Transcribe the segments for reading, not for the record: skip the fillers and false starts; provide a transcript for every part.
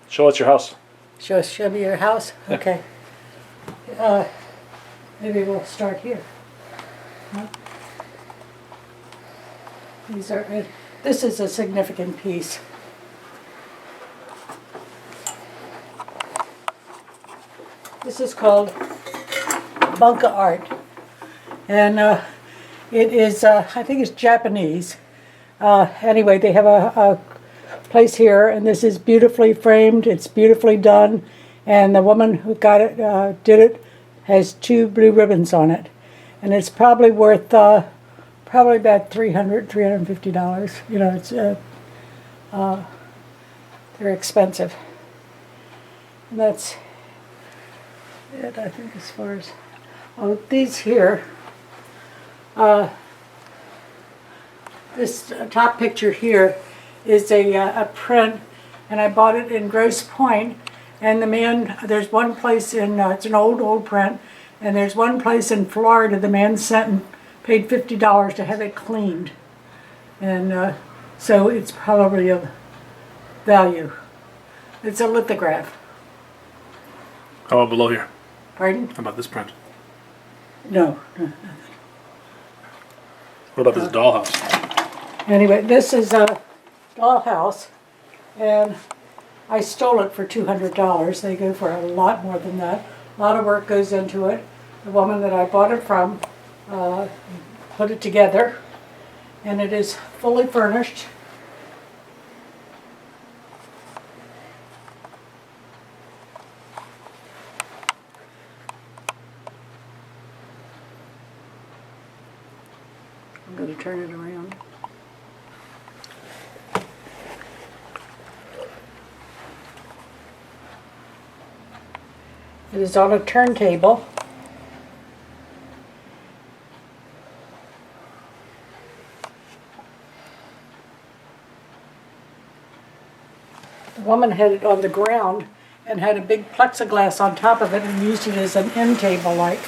Show us your house. Show me your house? Yeah. Okay. Maybe we'll start here. Huh? This is a significant piece. This is called bunka art. And it is, I think it's Japanese. Anyway, they have a place here, and this is beautifully framed. It's beautifully done, and the woman who got it, did it, has 2 blue ribbons on it, and it's probably worth probably about $350. You know, it's they're expensive, and that's it. I think as far as these here. This top picture here is a print, and I bought it in Grosse Pointe. And the man, there's one place in, it's an old print, and there's one place in Florida the man sent and paid $50 to have it cleaned. And so it's probably of value. It's a lithograph. How about below here? Pardon? How about this print? No. What about this dollhouse? Anyway, this is a dollhouse, and I stole it for $200. They go for a lot more than that. A lot of work goes into it. The woman that I bought it from put it together, and it is fully furnished. I'm going to turn it around. It is on a turntable. The woman had it on the ground and had a big plexiglass on top of it and used it as an end table like,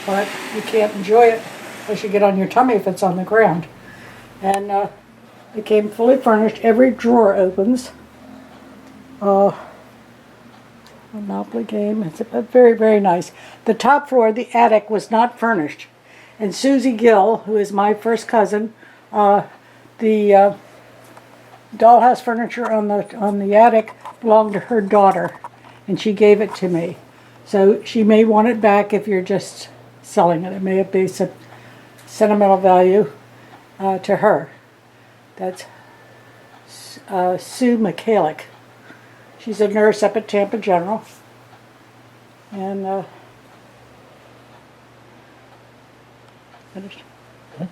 but you can't enjoy it unless you get on your tummy if it's on the ground. And it came fully furnished. Every drawer opens. Monopoly game. It's very, very nice. The top floor, the attic, was not furnished. And Susie Gill, who is my first cousin, the dollhouse furniture on the attic belonged to her daughter, and she gave it to me. So she may want it back if you're just selling it. It may be some sentimental value to her. That's Sue McCallick. She's a nurse up at Tampa General. And finished. Okay.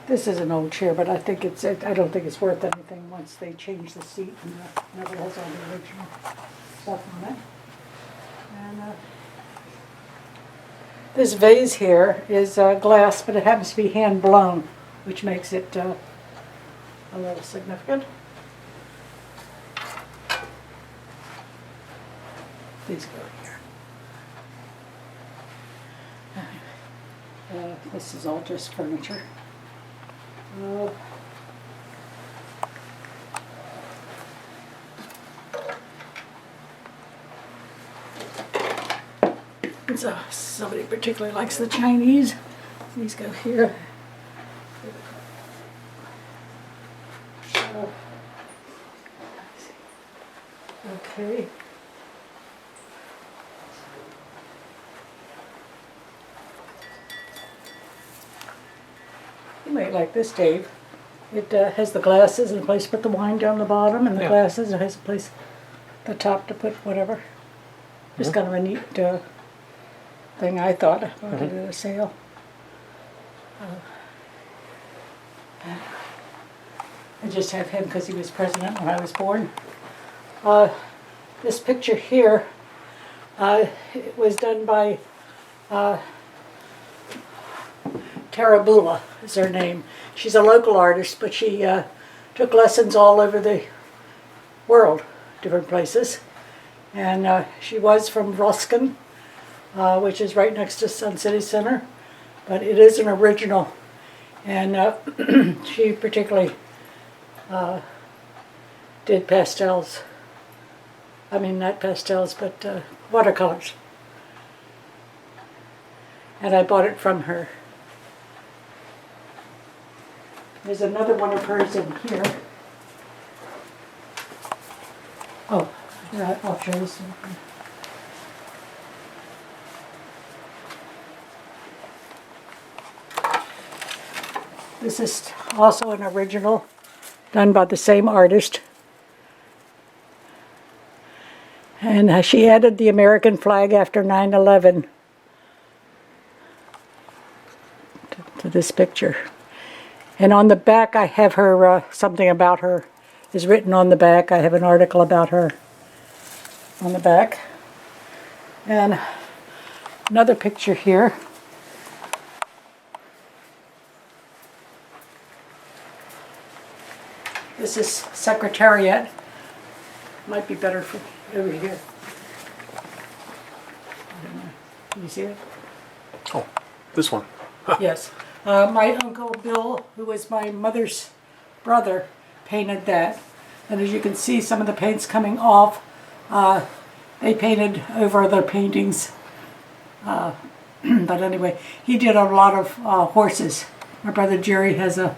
This is an old chair, but I think I don't think it's worth anything once they change the seat and never has all the original stuff on it. And this vase here is glass, but it happens to be hand blown, which makes it a little significant. These go here. This is all just furniture. So somebody particularly likes the Chinese. These go here. Okay. You might like this, Dave. It has the glasses and a place to put the wine down the bottom, and the glasses. It has a place at the top to put whatever. Just kind of a neat thing, I thought. I bought it at a sale. I just have him because he was president when I was born. This picture here it was done by Tarabula is her name. She's a local artist, but she took lessons all over the world, different places. And she was from Ruskin, which is right next to Sun City Center. But it is an original. And she particularly did pastels. I mean, not pastels, but watercolors. And I bought it from her. There's another one of hers in here. Oh, yeah, I'll show you something. This is also an original done by the same artist. And she added the American flag after 9/11 to this picture. And on the back I have her, something about her is written on the back. I have an article about her on the back. And another picture here. This is Secretariat. Might be better for over here. Can you see it? Oh, this one. Yes. My Uncle Bill, who was my mother's brother, painted that. And as you can see, some of the paint's coming off. They painted over their paintings. But anyway, he did a lot of horses. My brother Jerry has a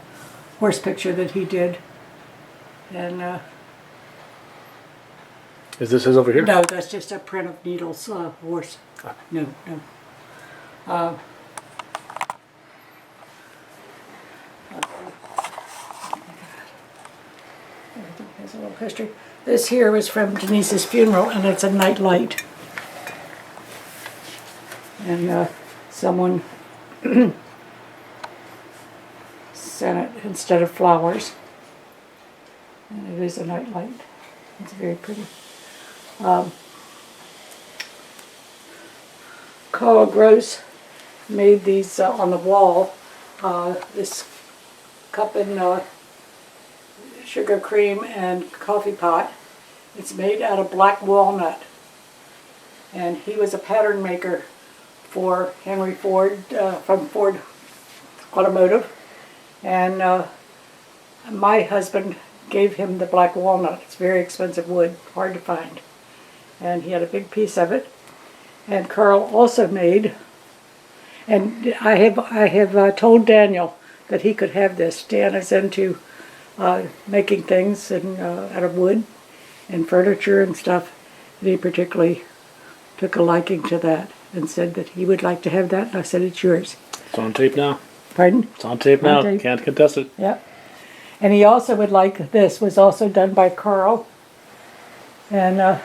horse picture that he did. And Is this his over here? no, that's just a print of Needle's horse. No. Everything has a little history. This here was from Denise's funeral, and it's a night light. And someone sent it instead of flowers. And it is a night light. It's very pretty. Carl Gross made these on the wall. This cup and sugar cream and coffee pot. It's made out of black walnut. And he was a pattern maker for Henry Ford, from Ford Automotive. And my husband gave him the black walnut. It's very expensive wood, hard to find. And he had a big piece of it. And Carl also made, and I have told Daniel that he could have this. Dan is into making things and out of wood and furniture and stuff. And he particularly took a liking to that and said that he would like to have that. And I said, it's yours. It's on tape now. Pardon? It's on tape now. Can't contest it. Yep. And he also would like this, was also done by Carl. And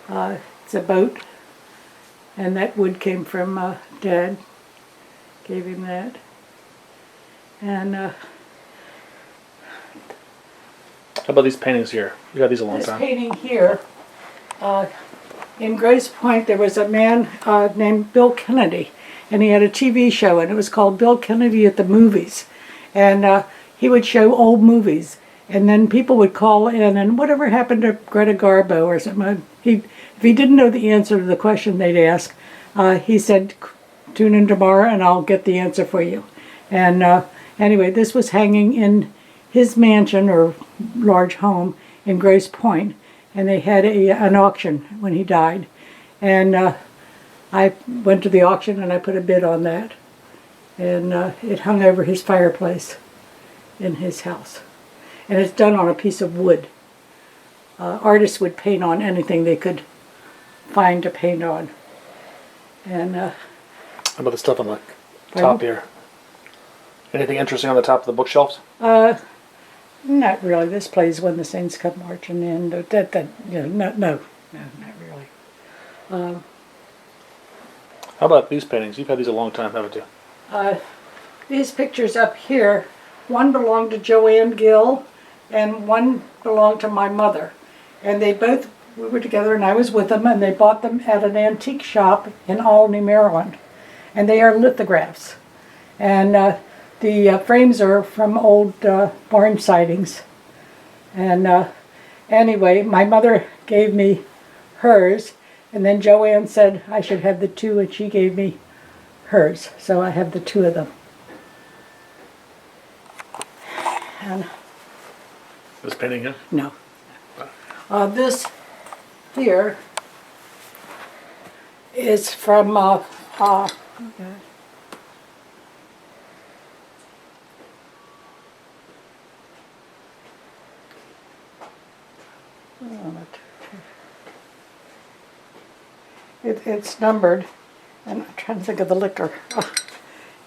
it's a boat. And that wood came from Dad. Gave him that. And How about these paintings here? You got these a long this time. painting here, in Grace Point there was a man named Bill Kennedy. And he had a TV show, and it was called Bill Kennedy at the Movies. And he would show old movies, and then people would call in, and whatever happened to Greta Garbo or something, if he didn't know the answer to the question they'd ask, he said, tune in tomorrow and I'll get the answer for you. And anyway, this was hanging in his mansion or large home in Grace Point, and they had an auction when he died. And I went to the auction and I put a bid on that. And it hung over his fireplace in his house. And it's done on a piece of wood. Artists would paint on anything they could find to paint on. And How about the stuff on the top here? Anything interesting on the top of the bookshelves? not really. This plays When the Saints Come Marching In. No, not really. How about these paintings? You've had these a long time, haven't you? These pictures up here, one belonged to Joanne Gill and one belonged to my mother. And we were together and I was with them, and they bought them at an antique shop in Albany, Maryland. And they are lithographs. And the frames are from old barn sightings. And anyway, my mother gave me hers, and then Joanne said I should have the two, and she gave me hers. So I have the two of them. And This painting here? no. This here is from okay. It's numbered, and I'm trying to think of the liquor.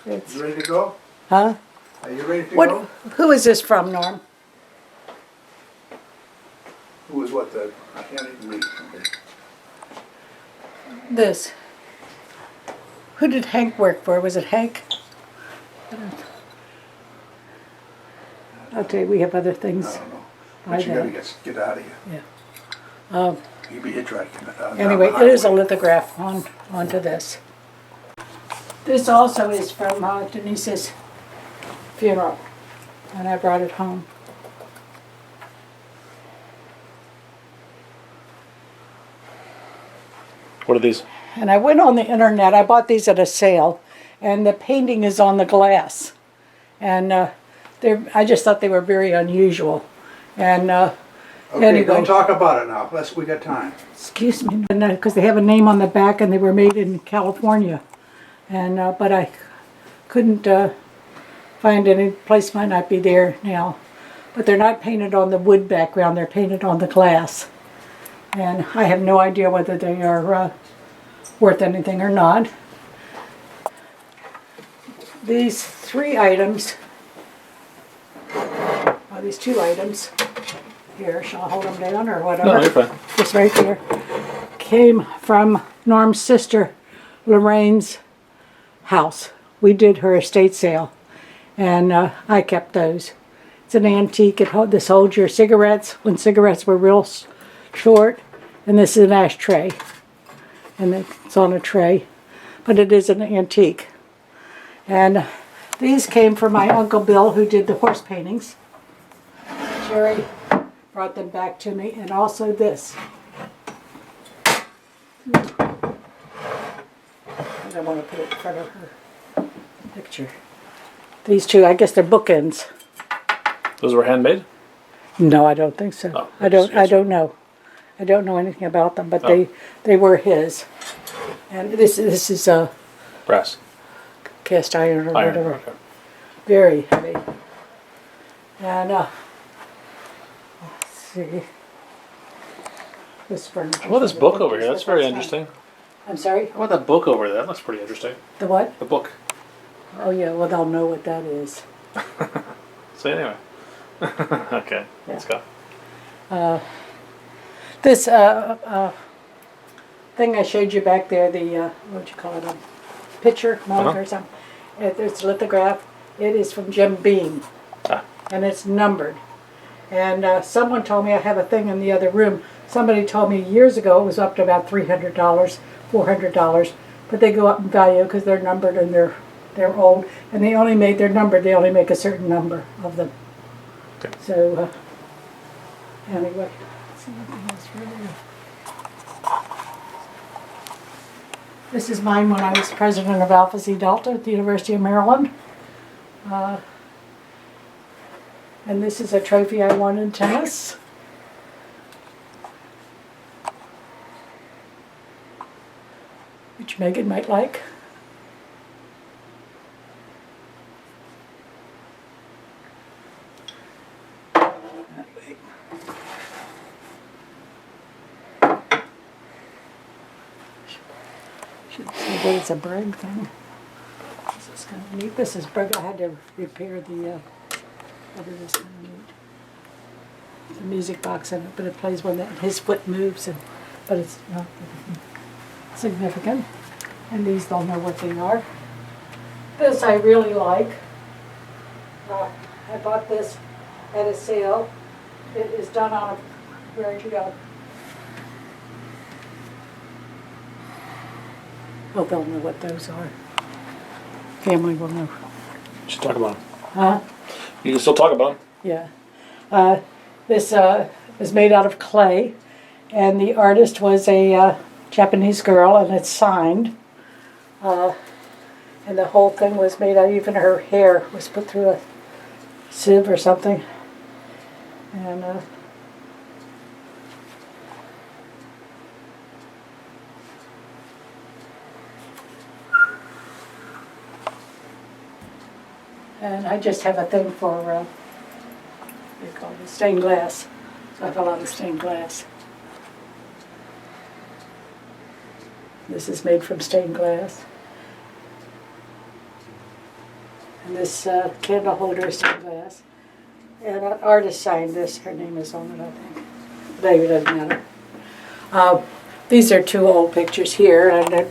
It's, You ready to go? huh? Are you ready to What? go? Who is this from, Norm? Who is what the, I can't even read. Okay. This. Who did Hank work for? Was it Hank? I'll tell you, we have other I things. don't know. By But you gotta then. get out of here. Yeah. You'll be hitchhiking. down Anyway, the it is a highway. lithograph onto this. This also is from Denise's funeral, and I brought it home. What are these? And I went on the internet. I bought these at a sale, and the painting is on the glass. And I just thought they were very unusual. And Okay, anyway. don't talk about it now. We got time. excuse me, because they have a name on the back, and they were made in California. And but I couldn't find any place. Might not be there now. But they're not painted on the wood background. They're painted on the glass. And I have no idea whether they are worth anything or not. These three items, or these two items, here, shall I hold them down or whatever? No, you're fine. Just right here, came from Norm's sister Lorraine's house. We did her estate sale, and I kept those. It's an antique. This holds your cigarettes when cigarettes were real short, and this is an ashtray, and it's on a tray, but it is an antique. And these came from my Uncle Bill, who did the horse paintings. Sherry brought them back to me, and also this. I don't want to put it in front of her picture. These two, I guess they're bookends. Those were handmade? No, I don't think so. Oh, I don't yes. know. I don't know anything about them, but Oh. they were his. And this is a Brass. cast iron or Iron. whatever. Okay. Very heavy. And let's see. This furniture. How about this book over here? That's very interesting. I'm sorry? How about that book over there? That looks pretty interesting. The what? The book. Oh yeah, well they'll know what that is. So anyway. Okay, let's go. This thing I showed you back there, the what'd you call it, a picture mug or something. It's a lithograph. It is from Jim Beam, and it's numbered. And someone told me, I have a thing in the other room. Somebody told me years ago it was up to about $300, $400, but they go up in value because they're numbered and they're old, and they only make they're numbered. They only make a certain number of them. Okay. So anyway, let's see anything else for you. This is mine when I was president of Alpha Xi Delta at the University of Maryland. And this is a trophy I won in tennis. Which Megan might like. Should see that it's a Bragg thing. This is kind of neat. This is Bragg. I had to repair the what it is kind of neat. The music box in it, but it plays when his foot moves, but it's not significant. And these they'll know what they are. This I really like. I bought this at a sale. It is done on a very good. Well, they'll know what those are. Family will know. You should talk about them. Huh? You can still talk about them. Yeah. This is made out of clay, and the artist was a Japanese girl, and it's signed. And the whole thing was made out, even her hair was put through a sieve or something. And I just have a thing for, what do you call it, stained glass. So I have a lot of stained glass. This is made from stained glass. And this candle holder is stained glass. And an artist signed this. Her name is on it, I think. But anyway, it doesn't matter. These are 2 old pictures here, and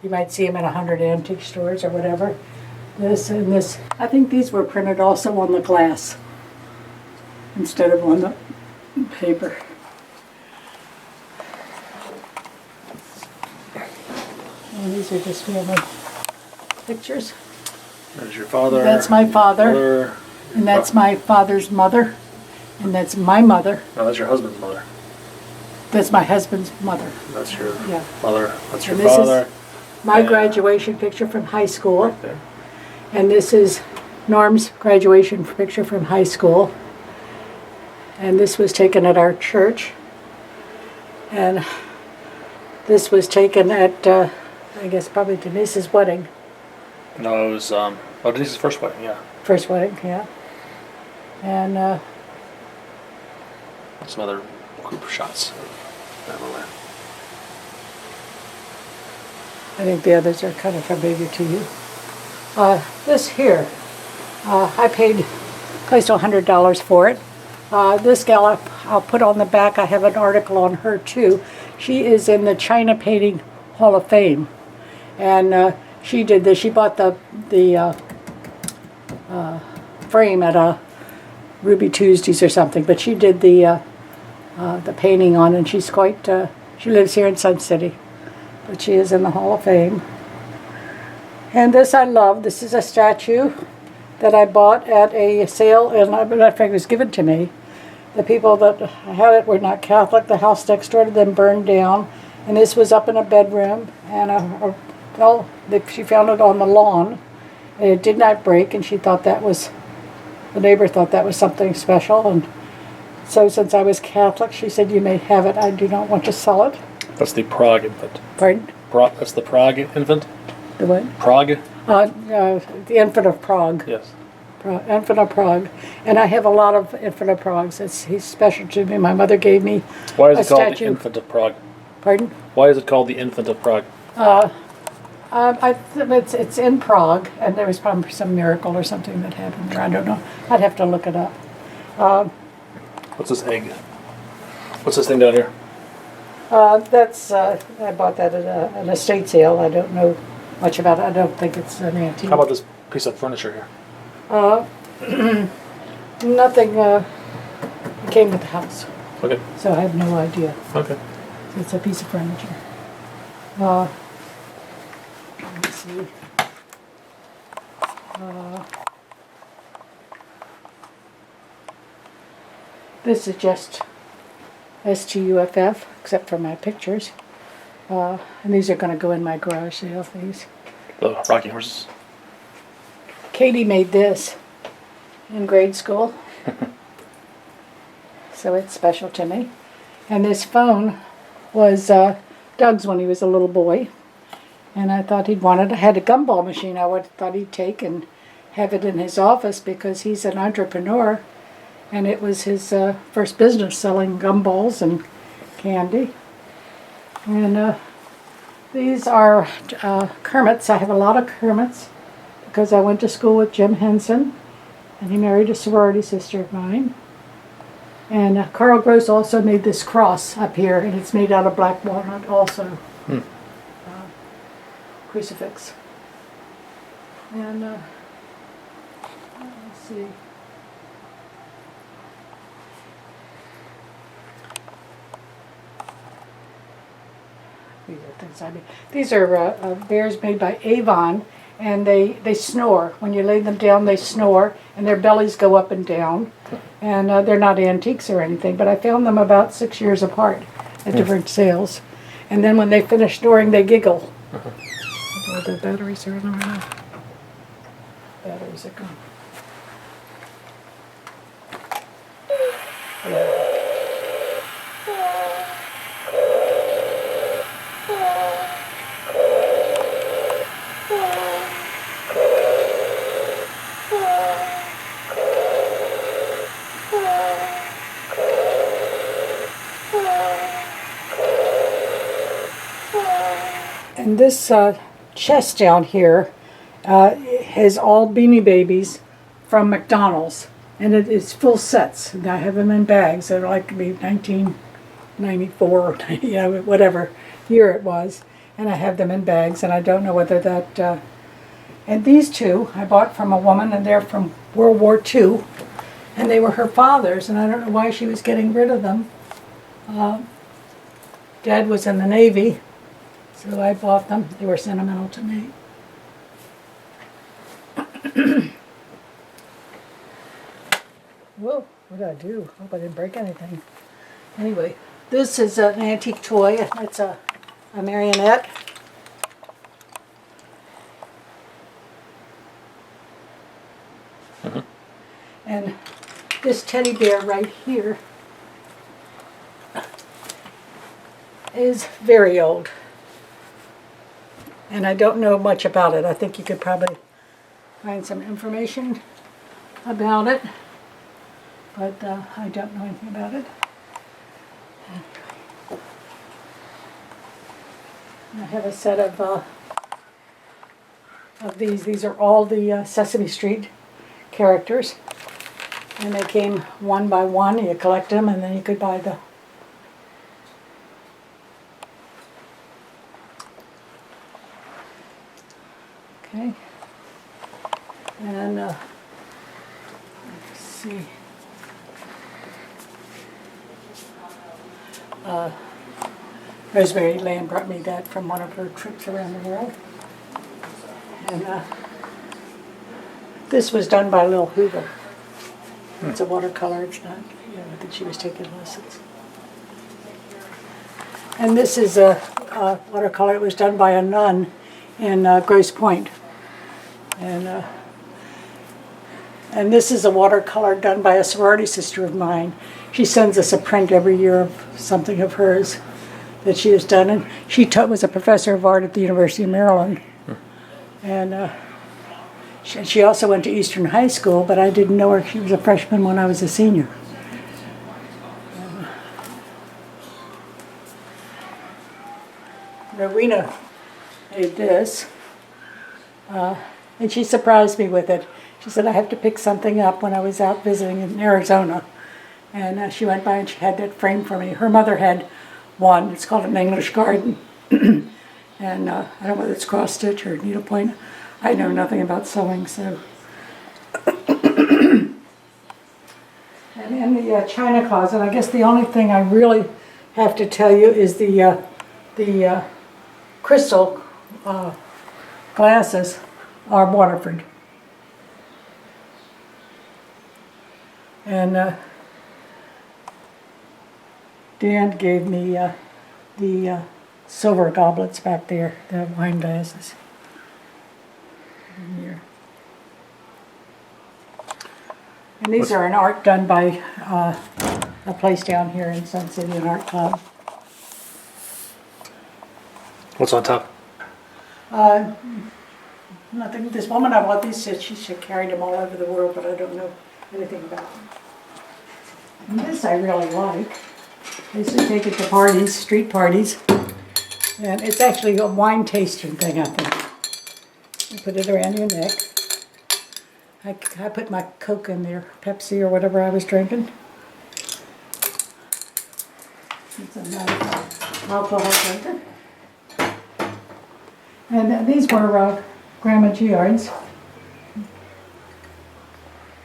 you might see them in 100 antique stores or whatever. This and this. I think these were printed also on the glass instead of on the paper. And these are just family pictures. There's your father. That's my father. Mother. And that's my father's mother. And that's my mother. No, that's your husband's mother. That's my husband's mother. That's your Yeah. mother. That's your And this is father. my Yeah. graduation picture from high school. Right there. And this is Norm's graduation picture from high school. And this was taken at our church. And this was taken at, I guess, probably Denise's wedding. No, it was Denise's first wedding. Yeah. First wedding, yeah. And Some other group shots. Down the way. I think the others are kind of familiar to you. This here, I paid close to $100 for it. This gal, I'll put on the back, I have an article on her too. She is in the China Painting Hall of Fame. And she did this, she bought the frame at a Ruby Tuesdays or something, but she did the painting on, and she's quite, she lives here in Sun City, but she is in the Hall of Fame. And this I love. This is a statue that I bought at a sale, and matter of fact, it was given to me. The people that had it were not Catholic. The house next door to them burned down, and this was up in a bedroom. And she found it on the lawn, and it did not break. And she thought that was, the neighbor thought that was something special. And so, since I was Catholic, she said, "You may have it. I do not want to sell it." That's the Prague Infant. Pardon? That's the Prague Infant. The what? Prague. The Infant of Prague. Yes. Infant of Prague. And I have a lot of Infant of Pragues. He's special to me. My mother gave me Why is a it called statue. the Infant of Prague? Pardon? Why is it called the Infant of Prague? It's in Prague, and there was probably some miracle or something that happened there. I don't know. I'd have to look it up. What's this egg? What's this thing down here? I bought that at an estate sale. I don't know much about it. I don't think it's an antique. How about this piece of furniture here? Nothing came with the house, Okay. so I have no idea. Okay. It's a piece of furniture. Let's see. This is just STUFF, except for my pictures. And these are going to go in my garage sale, these. The rocking horses. Katie made this in grade school. So it's special to me. And this phone was Doug's when he was a little boy. And I thought I had a gumball machine thought he'd take and have it in his office because he's an entrepreneur. And it was his first business, selling gumballs and candy. And these are Kermits. I have a lot of Kermits because I went to school with Jim Henson, and he married a sorority sister of mine. And Carl Gross also made this cross up here, and it's made out of black walnut also. Crucifix. And let's see. These are things I made. These are bears made by Avon, and they snore. When you lay them down, they snore, and their bellies go up and down. And they're not antiques or anything, but I found them about 6 years apart at different sales. And then when they finish snoring, they giggle. The batteries are in there now. Batteries are gone. And this chest down here has all Beanie Babies from McDonald's. And it's full sets. And I have them in bags. They're like to be 1994 or whatever year it was. And I have them in bags. And I don't know whether that... and these two I bought from a woman, and they're from World War II. And they were her father's, and I don't know why she was getting rid of them. Dad was in the Navy, so I bought them. They were sentimental to me. Whoa, what did I do? Hope I didn't break anything. Anyway, this is an antique toy. It's a Marionette. And this teddy bear right here is very old. And I don't know much about it. I think you could probably find some information about it. But I don't know anything about it. I have a set of these. These are all the Sesame Street characters. And they came one by one. You collect them, and then you could buy the... Okay. And let's see. Rosemary Lamb brought me that from one of her trips around the world. And this was done by Lil Hoover. It's a watercolor. It's not, I think she was taking lessons. And this is a watercolor. It was done by a nun in Grosse Pointe. And this is a watercolor done by a sorority sister of mine. She sends us a print every year of something of hers that she has done. And she was a professor of art at the University of Maryland. And she also went to Eastern High School, but I didn't know her. She was a freshman when I was a senior. Rowena made this, and she surprised me with it. She said, I have to pick something up when I was out visiting in Arizona. And she went by and she had that frame for me. Her mother had one. It's called an English garden. And I don't know whether it's cross-stitch or needlepoint. I know nothing about sewing, so. And in the china closet, I guess the only thing I really have to tell you is the crystal glasses are Waterford. And Dan gave me the silver goblets back there, the wine glasses. Here. And these are an art done by a place down here in Sun City, an art club. What's on top? Nothing. This woman I bought these, she carried them all over the world, but I don't know anything about them. And this I really like. I used to take it to parties, street parties. And it's actually a wine tasting thing, I think. You put it around your neck. I put my Coke in there, Pepsi or whatever I was drinking. It's a nice alcohol drinker. And these were Grandma Giard's.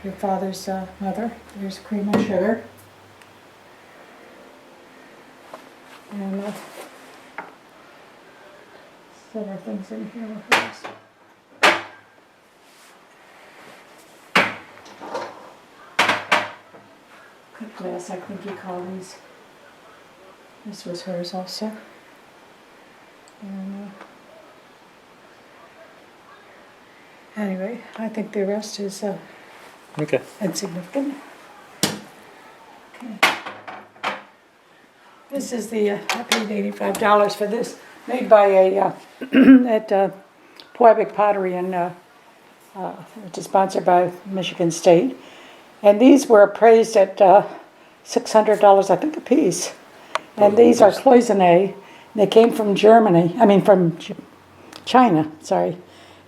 Your father's mother. There's cream and sugar. And several things in here with hers. Cut glass, I think you call these. This was hers also. And anyway, I think the rest is Okay. insignificant. Okay. This is the, I paid $85 for this, made by a, at Poebic Pottery in, which is sponsored by Michigan State. And these were appraised at $600, I think, a piece. And these are Cloisonne. They came from Germany, from China, sorry.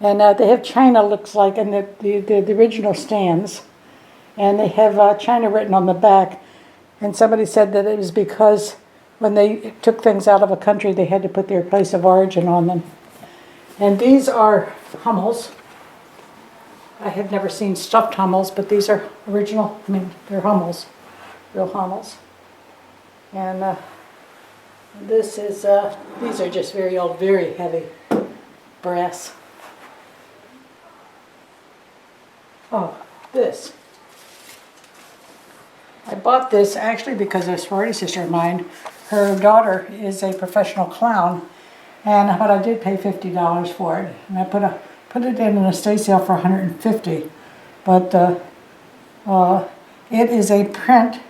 And they have China looks like, and the original stands. And they have China written on the back. And somebody said that it was because when they took things out of a country, they had to put their place of origin on them. And these are Hummels. I have never seen stuffed Hummels, but these are original. I mean, they're Hummels, real Hummels. And this is, these are just very old, very heavy brass. Oh, this. I bought this actually because a sorority sister of mine, her daughter is a professional clown, but I did pay $50 for it, and I put it in an estate sale for $150. But it is a print,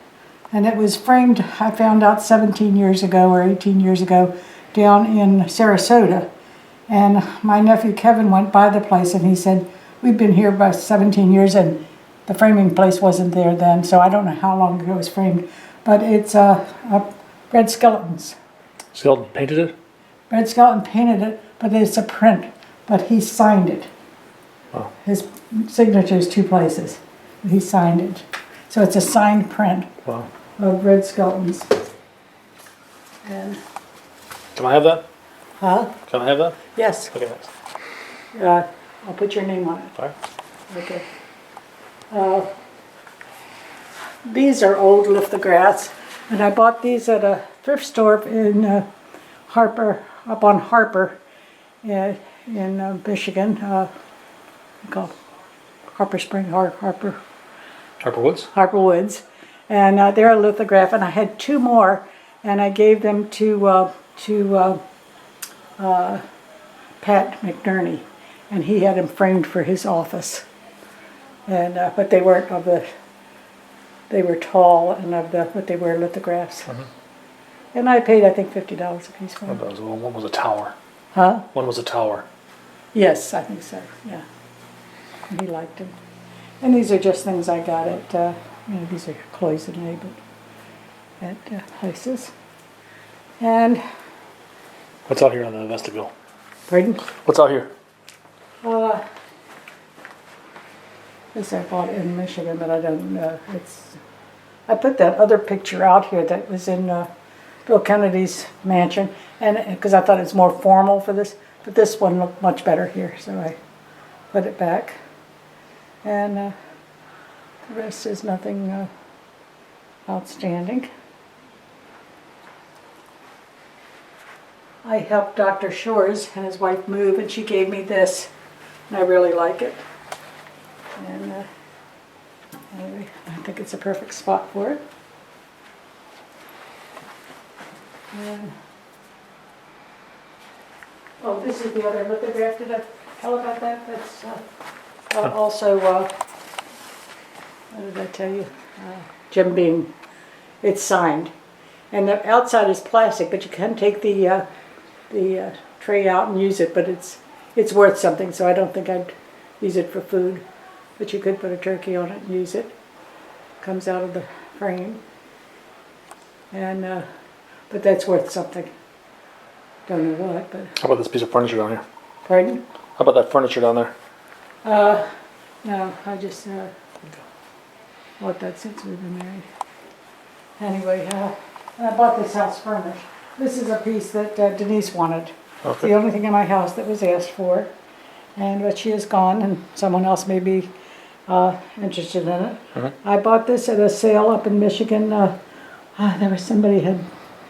and it was framed, I found out 17 years ago or 18 years ago down in Sarasota. And my nephew Kevin went by the place and he said, we've been here about 17 years and the framing place wasn't there then, so I don't know how long ago it was framed. But it's Red Skeletons. Skeleton painted it? Red Skeleton painted it, but it's a print. But he signed it. Wow. His signature is 2 places. He signed it. So it's a signed print Wow. of Red Skeletons. And, Can I have that? huh? Can I have that? Yes. Okay, thanks. I'll put your name on it. All right. Okay. These are old lithographs, and I bought these at a thrift store in Harper, up on Harper, in Michigan. Called Harper Spring, Harper Woods? Woods, and they're a lithograph. And I had 2 more, and I gave them to Pat McNerney, and he had them framed for his office. And but they weren't of the. They were tall and but they were lithographs. Mm-hmm. And I paid, I think, $50 a piece for them. One was a tower. Huh? One was a tower. Yes, I think so. Yeah. And he liked them. And these are just things I got at. These are Cloisonne, but at places. And. What's out here on the vestibule? Pardon? What's out here? This I bought in Michigan, but I don't know. I put that other picture out here that was in Bill Kennedy's mansion, and because I thought it was more formal for this, but this one looked much better here, so I put it back. And the rest is nothing outstanding. I helped Dr. Shores and his wife move, and she gave me this, and I really like it. And anyway, I think it's a perfect spot for it. And, oh, this is the other lithograph. Did I tell about that? That's also, what did I tell you? Jim Beam. It's signed. And the outside is plastic, but you can take the tray out and use it, but it's worth something, so I don't think I'd use it for food. But you could put a turkey on it and use it. Comes out of the frame. And but that's worth something. Don't know what, but. How about this piece of furniture down here? Pardon? How about that furniture down there? No, I just bought that since we've been married. Anyway, I bought this house furnished. This is a piece that Denise wanted. Okay. It's the only thing in my house that was asked for. But she is gone, and someone else may be interested in it. Mm-hmm. I bought this at a sale up in Michigan. There was somebody had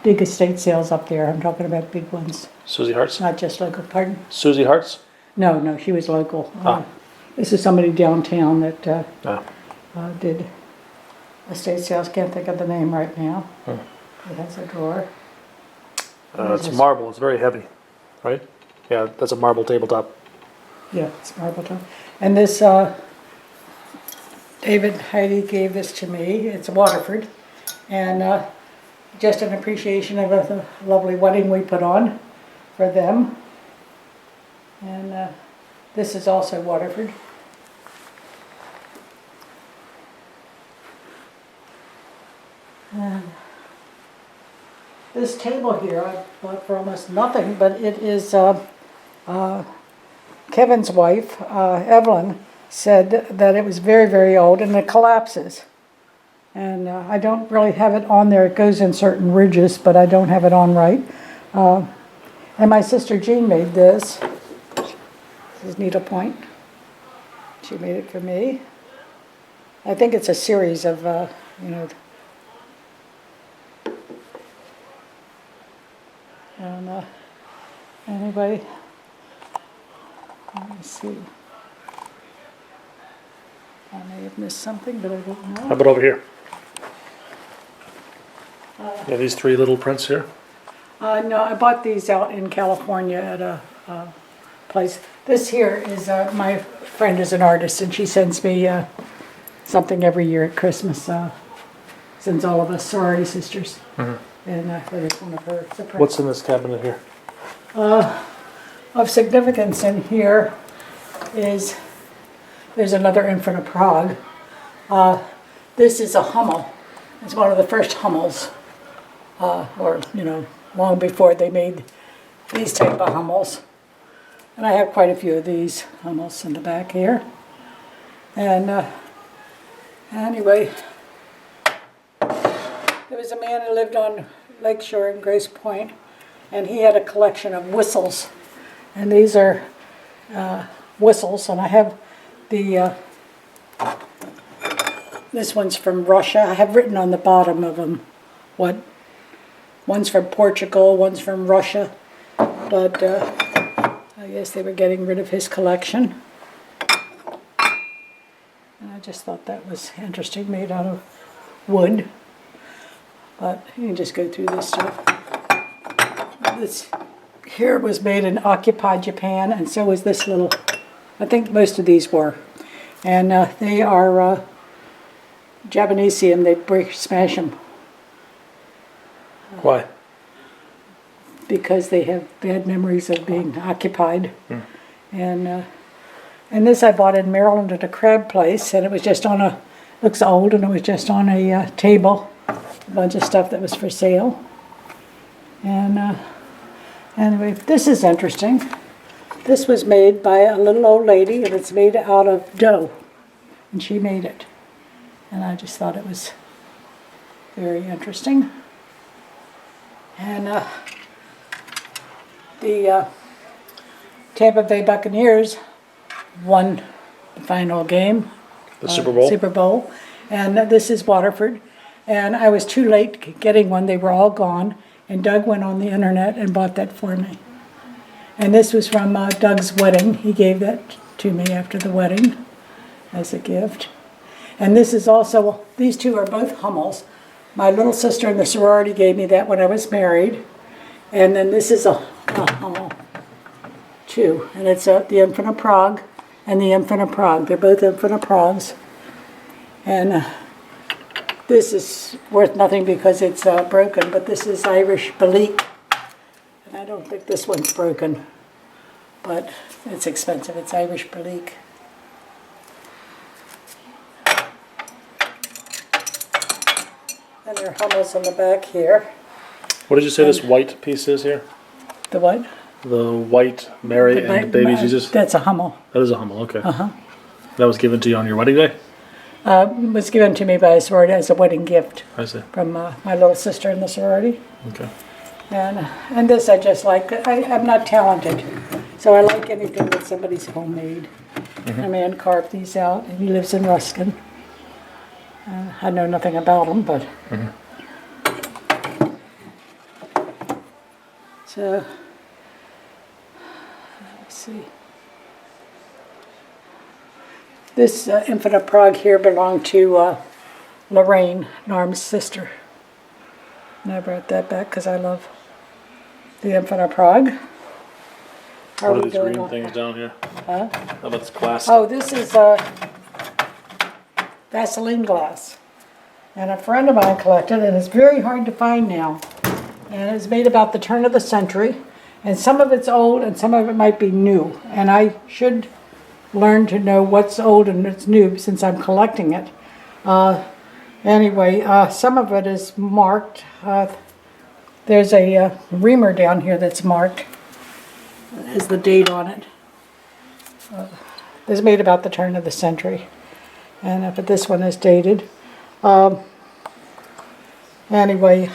big estate sales up there. I'm talking about big ones, Susie Hart's? not just local. Pardon? Susie Hart's? No, she was local. Ah. This is somebody downtown that Ah. did estate sales. Can't think of the name right now. Hmm. It has a drawer. It's marble. It's very heavy, right? Yeah, that's a marble tabletop. Yeah, it's marble top. And this, David Heidi gave this to me. It's Waterford. And just an appreciation of the lovely wedding we put on for them. And this is also Waterford. And this table here I bought for almost nothing, but it is Kevin's wife, Evelyn, said that it was very, very old and it collapses. And I don't really have it on there. It goes in certain ridges, but I don't have it on right. And my sister Jean made this. This is needlepoint. She made it for me. I think it's a series of, and anyway, let me see. I may have missed something, but I don't know. How about over here? Yeah, these 3 little prints here. No, I bought these out in California at a place. This here is, my friend is an artist and she sends me something every year at Christmas. Sends all of us sorority sisters. And here's one of her surprises. What's in this cabinet here? Of significance in here is, there's another Infant of Prague. This is a Hummel. It's one of the first Hummels, or, long before they made these type of Hummels. And I have quite a few of these Hummels in the back here. And anyway, there was a man who lived on Lakeshore in Grace Point, and he had a collection of whistles. And these are whistles, and I have the, this one's from Russia. I have written on the bottom of them one's from Portugal, one's from Russia, but I guess they were getting rid of his collection. And I just thought that was interesting, made out of wood. But you can just go through this stuff. This here was made in occupied Japan, and so was this little, I think most of these were. And they are Japanesium, they smash them. Why? Because they have bad memories of being occupied. And this I bought in Maryland at a crab place, and it was just on looks old, and it was just on a table. A bunch of stuff that was for sale. And anyway, this is interesting. This was made by a little old lady, and it's made out of dough. And she made it. And I just thought it was very interesting. And the Tampa Bay Buccaneers won the final game. The Super Bowl? Super Bowl. And this is Waterford. And I was too late getting one. They were all gone. And Doug went on the internet and bought that for me. And this was from Doug's wedding. He gave that to me after the wedding as a gift. And this is also, these two are both Hummels. My little sister in the sorority gave me that when I was married. And then this is a Hummel too. And it's the Infant of Prague and the Infant of Prague. They're both Infant of Pragues. And this is worth nothing because it's broken, but this is Irish Belique. And I don't think this one's broken, but it's expensive. It's Irish Belique. And there are Hummels on the back here. What did you say this white piece is here? The what? The white Mary and baby Jesus? That's a Hummel. That is a Hummel, okay. That was given to you on your wedding day? Was given to me by a sorority as a wedding gift. I see. From my little sister in the sorority. Okay. And this I just like. I'm not talented, so I like anything that somebody's homemade. A man carved these out, and he lives in Ruskin. I know nothing about him, but... So, let's see. This Infant of Prague here belonged to Lorraine, Norm's sister. And I brought that back because I love the Infant of Prague. What are these green things down here? Huh? Oh, that's glass. Oh, this is Vaseline Glass. And a friend of mine collected it, and it's very hard to find now. And it's made about the turn of the century. And some of it's old, and some of it might be new. And I should learn to know what's old and what's new since I'm collecting it. Anyway, some of it is marked. There's a reamer down here that's marked. is the date on it. This is made about the turn of the century. And but this one is dated. Anyway,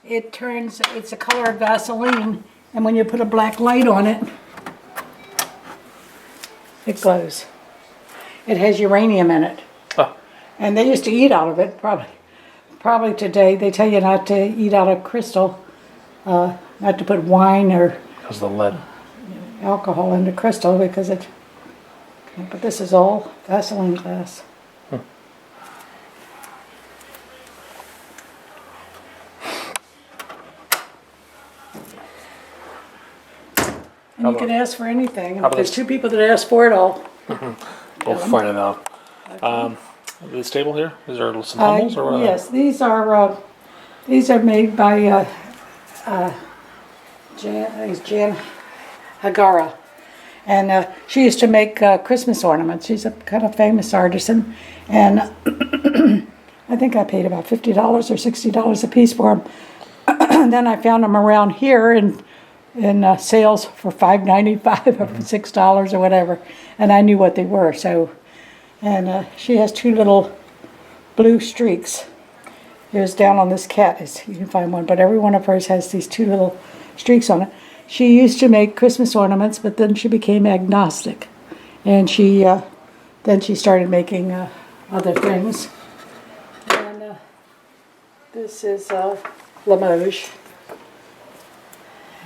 it's a color of Vaseline, and when you put a black light on it, it glows. It has uranium in it. Oh, And they used to eat out of it, probably today. They tell you not to eat out of crystal, not to put wine or because the lead. alcohol into crystal because it. But this is all Vaseline glass. And you can ask for anything. about There's this? 2 people that ask for it all. We'll find it out. This table here, is there some humbles or what? Yes, these are made by Jan Hagara, and she used to make Christmas ornaments. She's a kind of famous artisan, and I think I paid about $50 or $60 a piece for them. Then I found them around here in sales for $5.95 or $6 or whatever, and I knew what they were. So, and she has 2 little blue streaks. There's down on this cat, you can find one, but every one of hers has these 2 little streaks on it. She used to make Christmas ornaments, but then she became agnostic, and then she started making other things. And this is Limoges.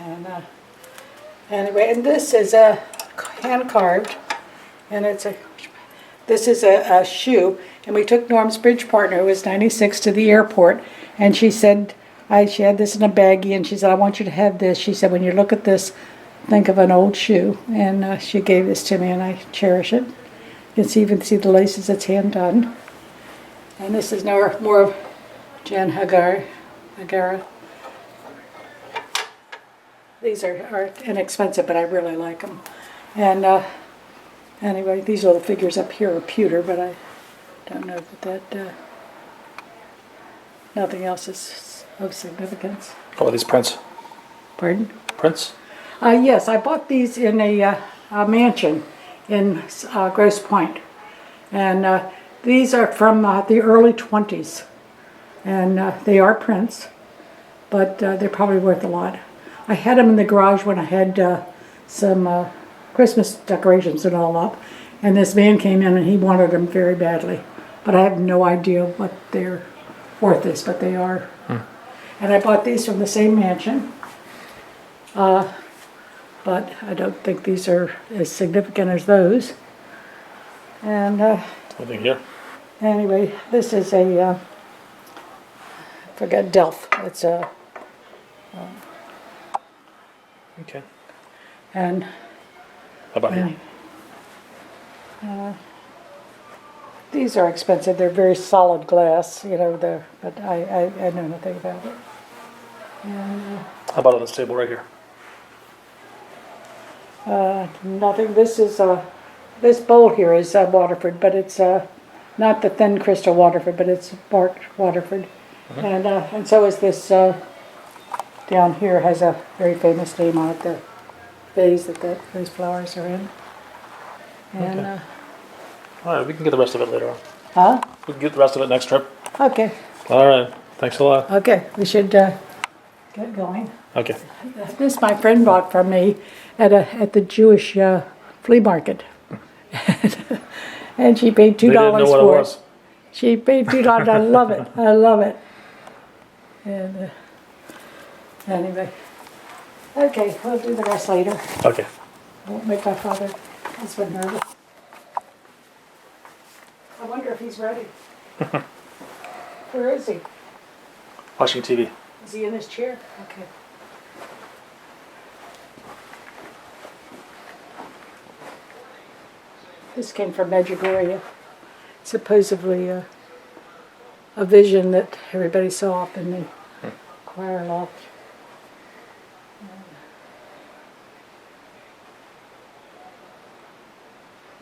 And anyway, and this is a hand carved, and this is a shoe. And we took Norm's bridge partner, who was 96, to the airport, and she said, she had this in a baggie, and she said, I want you to have this. She said, when you look at this, think of an old shoe. And she gave this to me, and I cherish it. You can even see the laces, it's hand done. And this is more of Jan Hagara. These are inexpensive, but I really like them. And anyway, these little figures up here are pewter, but I don't know that nothing else is of significance. How about these prints? Pardon? Prints? Yes, I bought these in a mansion in Grosse Pointe. And these are from the early 20s. And they are prints, but they're probably worth a lot. I had them in the garage when I had some Christmas decorations and all up. And this man came in and he wanted them very badly. But I have no idea what their worth is, but they are. And I bought these from the same mansion. But I don't think these are as significant as those. And Nothing here. anyway, this is a, I forget, Delft. It's a, Okay. and How about here? these are expensive. They're very solid glass, but I know nothing about it. And How about on this table right here? nothing. This is this bowl here is Waterford, but it's not the thin crystal Waterford, but it's barked Waterford. And so is this down here has a very famous name on it, the vase that those flowers are in. And Okay. All right, we can get the rest of it later on. huh? We can get the rest of it next trip. Okay, All right. Thanks a lot. okay. We should get going. Okay. This my friend bought from me at the Jewish flea market, and she paid $2 They didn't know what for it was. She paid $2. I love it. I love it. And anyway, okay, we'll do the rest later. Okay. Won't make my husband nervous. I wonder if he's ready. Where is he? Watching TV. Is he in his chair? Okay. This came from Medjugorje. Supposedly a vision that everybody saw up in the choir loft.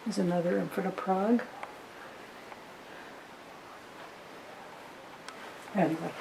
There's another in front of Prague. Anyway.